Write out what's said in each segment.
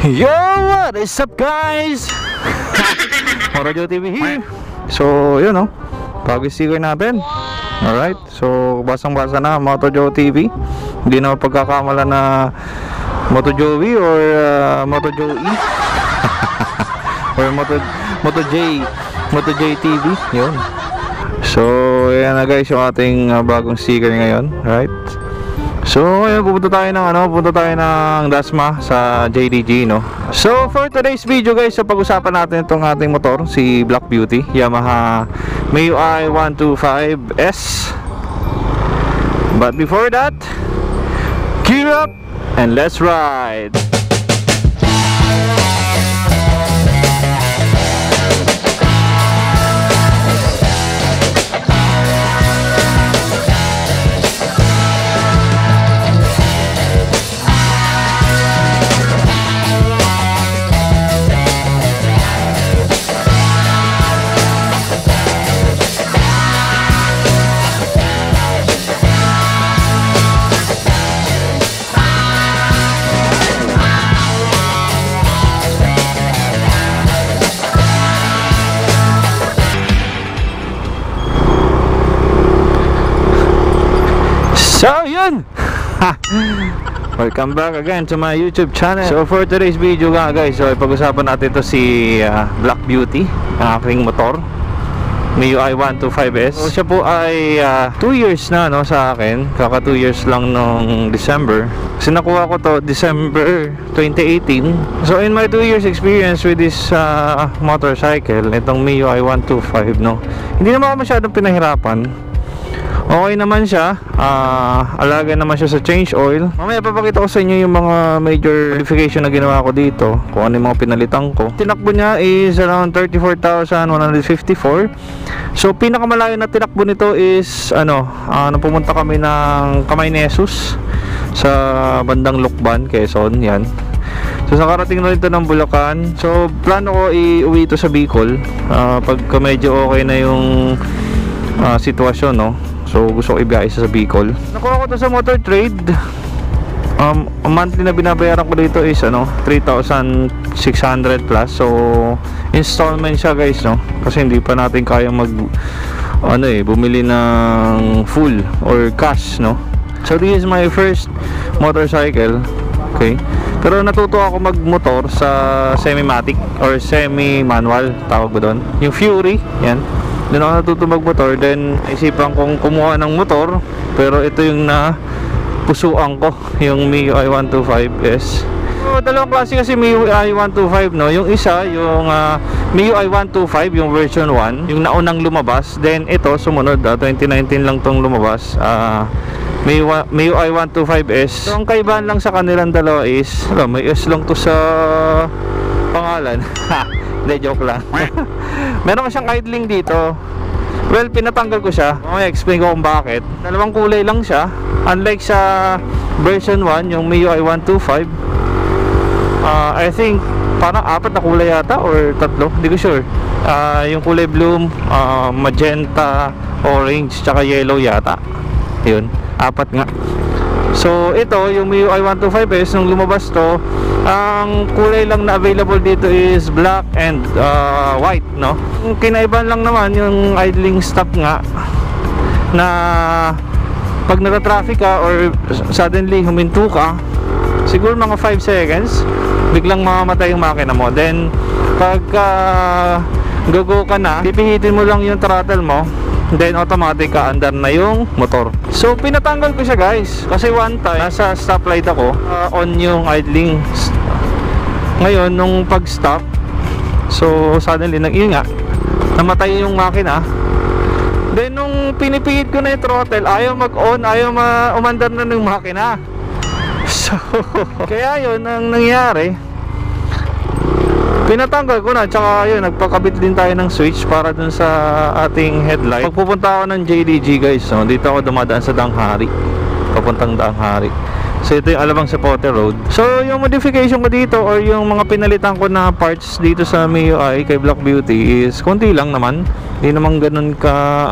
Yo, what is up guys? Motojo TV here. So, yun o, bago sticker natin. Alright, so basang-basa na Motojo TV. Hindi na pagkakamala na Motojoey or Motojoey or Moto J TV. Yun. So, yan na guys yung ating bagong sticker ngayon. Right? So, ngayon pupunta tayo ng Dasma sa JDG, no? So, for today's video guys, so pag-usapan natin itong ating motor, si Black Beauty, Yamaha MIUI 125S. But before that, gear up and let's ride! So yun. Welcome back again to my YouTube channel. So for today's video nga guys, so pag-usapan natin to si Black Beauty, ang aking motor MIUI 125S. So siya po ay 2 years na, no, sa akin. Kaka 2 years lang nung December. Kasi nakuha ko to December 2018. So in my 2 years experience with this motorcycle, itong MIUI 125, no, hindi naman ako masyadong pinahirapan. Okay naman siya, alaga naman siya sa change oil. Mamaya papakita ko sa inyo yung mga major modification na ginawa ko dito, kung ano yung mga pinalitan ko. Tinakbo niya is around 34,154. So pinakamalayo na tinakbo nito is pumunta kami ng Kamay Nesus sa bandang Lukban, Quezon, yan. So sa karating na ito ng Bulacan. So plano ko iuwi ito sa Bicol pagka medyo okay na yung sitwasyon, no. So gusto ko ibiyahe sa Bicol. Nakuha ko to sa Motor Trade. Monthly na binabayaran ko dito is 3,600 plus. So installment siya guys, no, kasi hindi pa natin kaya bumili ng full or cash, no. So this is my first motorcycle. Okay, pero natuto ako magmotor sa semi-matic or semi-manual, tawag ko doon, yung Fury, yan. Doon ako natuto magmotor. Then isipan kong kumuha ng motor, pero ito yung napusuan ko, yung MIUI 125S. So dalawang klase kasi MIUI 125, no. Yung isa, yung MIUI 125, yung version 1, yung naunang lumabas. Then ito sumunod, 2019 lang tong lumabas, MIUI 125S. So ang kaibahan lang sa kanilang dalawa is may S lang to sa pangalan. Hindi, joke lang. Meron ko siyang idling dito. Well, pinatanggal ko siya. Explain ko kung bakit. Dalawang kulay lang siya. Unlike sa version 1, yung MIUI 125, I think parang 4 na kulay yata or 3, hindi ko sure. Yung kulay blue, magenta, orange, tsaka yellow yata. Yun, 4 nga. So ito, yung MIUI 125S, nung lumabas to, ang kulay lang na available dito is black and white, no. Yung kinaiban lang naman yung idling stop nga, na pag naka-traffic ka or suddenly huminto ka, siguro mga 5 seconds biglang mamamatay yung makina mo. Then pag go ka na, pipihitin mo lang yung throttle mo, then automatic ka-andar na yung motor. So pinatanggal ko siya guys, kasi one time nasa stoplight ako, on yung idling. Ngayon nung pag-stop, so suddenly nag-inga, namatay yung makina. Then nung pinipihit ko na yung throttle, ayaw mag-on, ayaw umandar na yung makina. So kaya yun ang nangyari, pinatanggal ko na. Tsaka yun, nagpakabit din tayo ng switch para dun sa ating headlight. Pagpupunta ako ng JDG guys, no, dito ako dumadaan sa Danghari, papuntang Danghari. So ito yung Alabang Zapote Road. So yung modification ko dito or yung mga pinalitan ko na parts dito sa MIUI kay Black Beauty is konti lang naman. Hindi naman ganun ka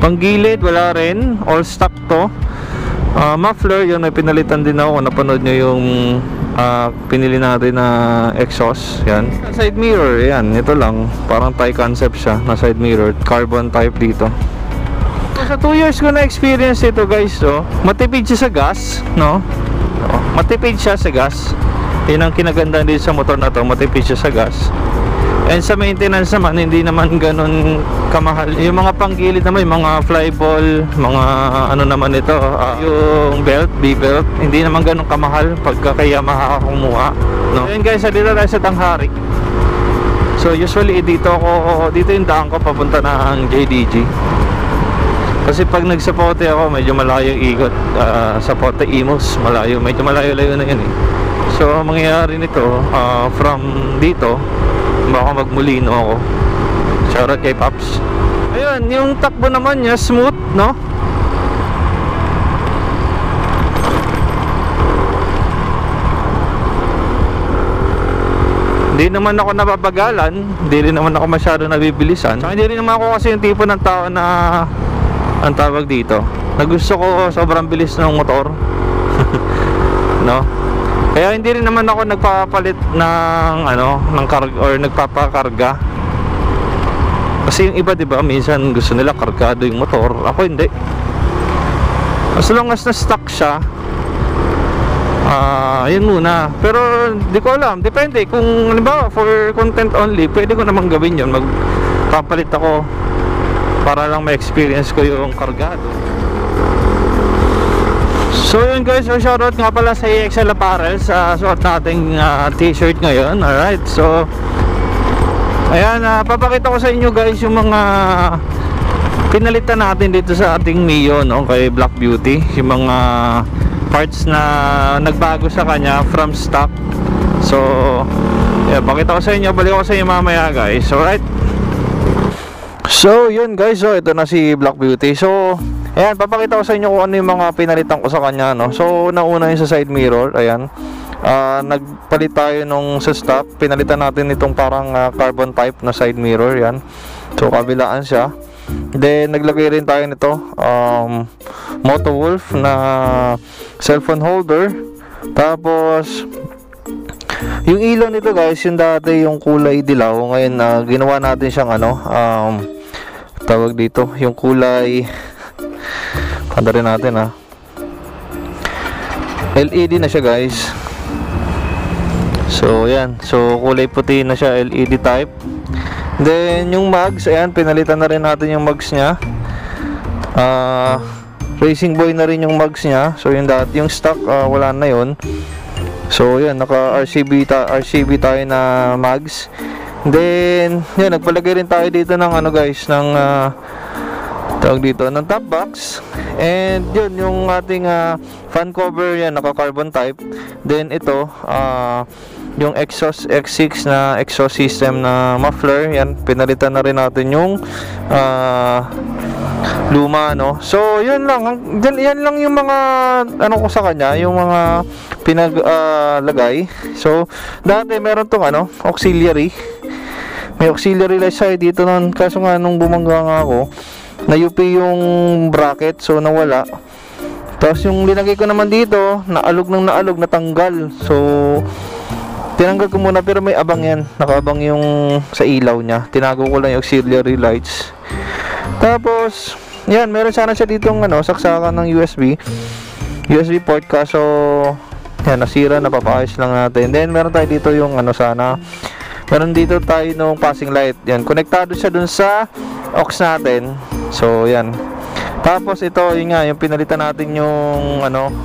panggilid wala rin, all stock to. Muffler, yun, may pinalitan din ako. Napanood nyo yung pinili natin na exhaust. Yan. Side mirror, yan. Ito lang. Parang Thai concept siya na side mirror. Carbon type dito. So, sa 2 years ko na experience ito guys, matipid siya sa gas, no? Matipid siya sa gas. Yun ang kinaganda din sa motor na to, matipid siya sa gas. And sa maintenance naman, hindi naman ganun kamahal. Yung mga panggilid naman, yung mga flyball, mga ano naman ito, yung belt, B-belt, hindi naman ganun kamahal pagka kay Yamaha kumuha, no? Ayun guys, dito tayo sa Tanghari. So usually dito yung daan ko papunta ng JDG. Kasi pag nagsapote ako, medyo malayo yung ikot. Sapote Imus, malayo, medyo malayo-layo na yun eh. So mangyayari nito, from dito baka magmulino ako. Shoutout kay Pops. Ayun, yung takbo naman niya smooth, no? Hindi naman ako nababagalan, hindi rin naman ako masyado nabibilisan. So, hindi rin naman ako kasi yung tipo ng tao na ang tawag dito, na gusto ko sobrang bilis ng motor. No? Kaya hindi rin naman ako nagpapalit ng ng karga or nagpapakarga. Kasi yung iba, 'di ba, minsan gusto nila kargado yung motor. Ako hindi. As long as na-stuck siya, yun muna. Pero di ko alam, depende kung halimbawa for content only, pwede ko namang gawin yun. Magpapalit ako para lang ma-experience ko yung kargado. So yun guys, so shoutout nga pala sa EXL Apparel sa suot nating t-shirt ngayon. Alright, so ayan, papakita ko sa inyo guys yung mga pinalitan natin dito sa ating Mio, no, kay Black Beauty. Yung mga parts na nagbago sa kanya from stock. So yeah, pakita ko sa inyo, balik ko sa inyo mamaya guys. Alright. So yun guys, so ito na si Black Beauty. So ayan, papakita ko sa inyo kung ano yung mga pinalitan ko sa kanya, no. So nauna yung sa side mirror, ayan. Nagpalit tayo nung sa stock, pinalitan natin itong parang carbon type na side mirror, yan. So kabilaan siya. Then naglagay rin tayo nito Moto Wolf na cellphone holder. Tapos yung ilaw nito guys, yung dati yung kulay dilaw, ngayon ginawa natin siyang tawag dito, yung kulay, panda rin natin LED na siya guys. So yan, so kulay puti na siya, LED type. Then yung mugs, ayan, pinalitan na rin natin yung mugs nya. Racing Boy na rin yung mugs nya. So yung dati, yung stock, wala na yun. So yan, naka RCB tayo na mugs. Then yan, nagpalagay rin tayo dito ng guys, ng tawag dito, ng top box. And yun, yung ating fan cover, yan, naka carbon type. Then ito, yung exhaust X6 na exhaust system na muffler, yan, pinalitan na rin natin yung luma, no. So yun lang, yan lang yung mga ko sa kanya, yung mga pinaglagay. So dati meron tong auxiliary, may auxiliary light side dito nun, kaso nga nung bumangga nga ako, na-UP yung bracket, so nawala. Tapos yung linagay ko naman dito, naalog natanggal. So tinanggal ko muna, pero may abang yan, nakaabang yung sa ilaw niya. Tinago ko lang yung auxiliary lights. Tapos yan, meron sana siya ditong saksakan ng USB port, kaso yan, nasira, napapayos lang natin. Then meron tayo dito yung meron dito tayo nung passing light. Yan, konektado siya dun sa aux natin. So yan. Tapos ito, yun nga, yung pinalitan natin yung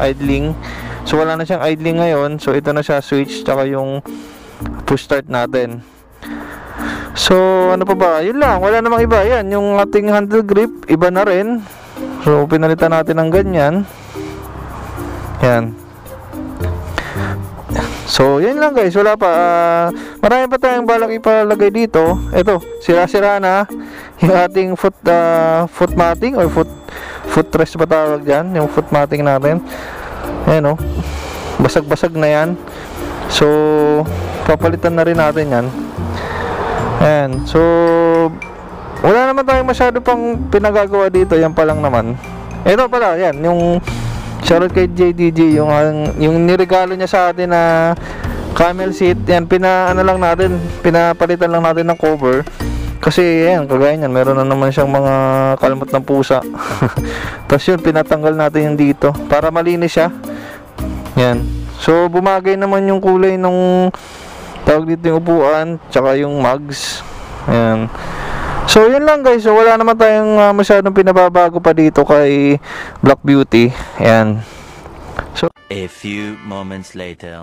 idling. So wala na siyang idling ngayon. So ito na siya, switch, tsaka yung push start natin. So ano pa ba? Yun lang, wala namang iba. Yan, yung ating handle grip, iba na rin. So pinalitan natin ng ganyan. Yan. So yan lang guys, wala pa. Marami pa tayong balak ipalagay dito. Ito, sira-sira na yung ating foot matting or footrest pa tawag dyan, yung foot matting natin. Ayan, basag-basag na yan. So papalitan na rin natin yan. Ayan, so wala naman tayong masyado pang pinagagawa dito. Yan pa lang naman. Ito pala, yan, yung Shoutout kay JDG, yung niregalo niya sa atin na camel seat. Yan, pinapalitan lang natin ng cover. Kasi yan, kagaya niyan, meron na naman siyang mga kalmot ng pusa. Tapos yun, pinatanggal natin yung dito para malinis siya. Yan. So, bumagay naman yung kulay nung tawag dito yung upuan, tsaka yung mugs. Ayan. So, yun lang guys. So, wala naman tayong masyadong pinababago pa dito kay Black Beauty. Ayan. So, a few moments later.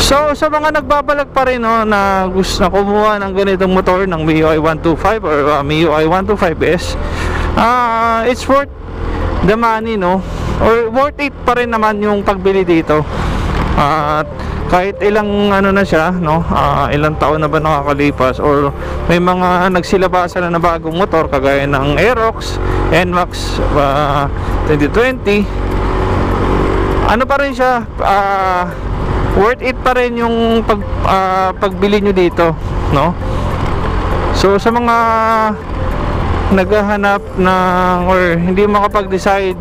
So, sa mga nagbabalag pa rin no, na gusto na kumuha ng ganitong motor ng MIUI 125 or MIUI 125S, it's worth the money, no? Or worth it pa rin naman yung pagbili dito. At kahit ilang ano na siya, no? Ilang taon na ba nakakalipas, or may mga nagsilabasan na bagong motor kagaya ng Aerox, NMAX 2020. Ano pa rin siya, worth it pa rin yung pagbili nyo dito, no? So sa mga naghahanap ng or hindi makapag-decide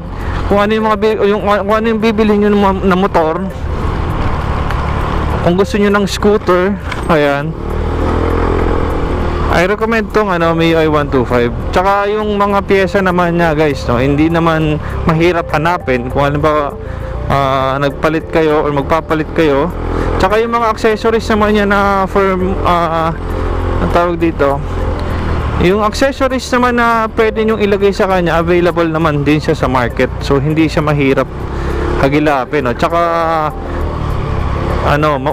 kung ano yung kung ano yung bibili nyo na motor, kung gusto nyo ng scooter, ayan, I recommend tong MIUI 125. Tsaka yung mga pyesa naman niya guys, no, hindi naman mahirap hanapin kung ano ba nagpalit kayo or magpapalit kayo. Tsaka yung mga accessories naman niya na firm, ang tawag dito, yung accessories naman na pwede nyong ilagay sa kanya, available naman din siya sa market. So hindi siya mahirap hagilapin, no? Tsaka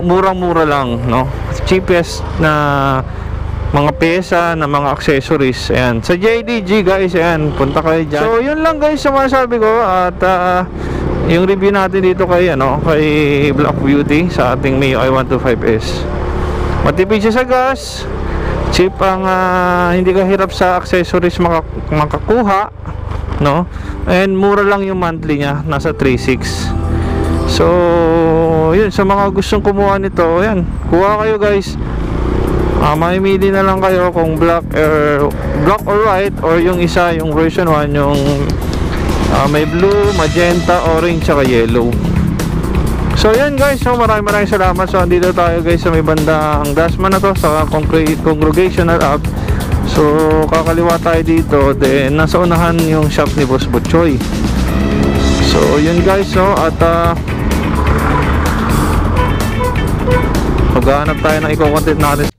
murang-mura lang, no? Cheapest na mga pyesa na mga accessories. Ayan, sa JDG guys, ayan, punta kayo dyan. So yun lang guys yung masasabi ko. At yung review natin dito kay Black Beauty sa ating MIUI 125S. Matipid siya sa gas, cheap ang hindi ka hirap sa accessories makakuha, no? And mura lang yung monthly niya, nasa 3.6. So yun, sa mga gustong kumuha nito, ayan, kuha kayo guys. Mamimili na lang kayo kung black or white, or yung isa, yung version 1, yung may blue, magenta, orange, saka yellow. So yan guys, so maraming salamat. So andito tayo guys sa may bandang Dasma na to, sa Congregational Ave. So kakaliwa tayo dito, then nasa unahan yung shop ni Boss Butchoy. So yun guys, no, at maghahanap tayo ng i-content natin.